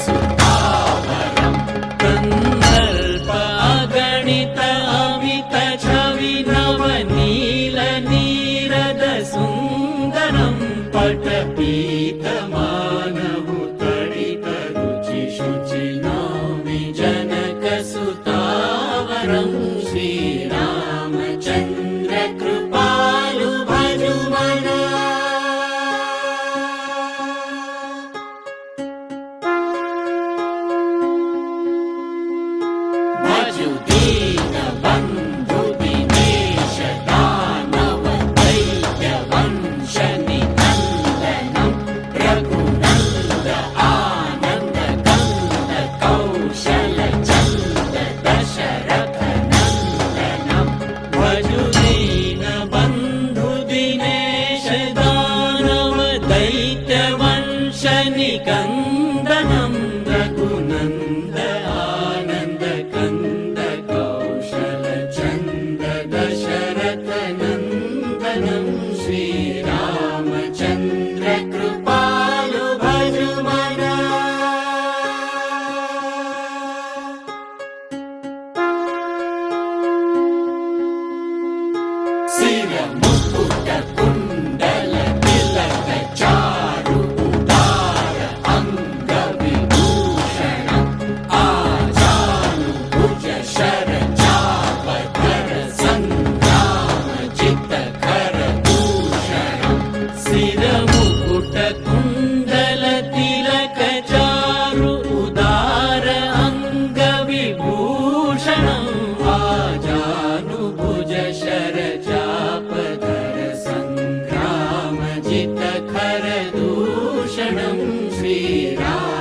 सुतावरम् कन्दर्प अगणित अमित छवि नवनील नीरद सुन्दरं पटपीतमानहु तडित रुचि शुचि नौमि जनक सुतावरं श्रीरामचन्द्र कृपालु भजुमना भजु दीन बन्धु दिनेश दानव दैत्य वंश निकन्दनं रघुनन्द आनन्द कन्द कौशल चन्द दशरथ नन्दनं भजु दीन बन्धु दिनेश दानव दैत्य वंश निकन्दनं रघुनन्द आनन्द कन्द कौशल चन्द दशरथ नन्दनं श्रीरामचन्द्र कृपालु भजुमना सिर मुकुट कुण्डल तिलक चारु उदार अंग विभूषणम् आजानुभुज शर चाप धर संग्राम जित खर दूषणम् सिर मुकुट कुण्डल तिलक चारु उदार अंग विभूषणम् आजानुभुज शर चाप धर संग्राम जित खर दूषणं श्रीराम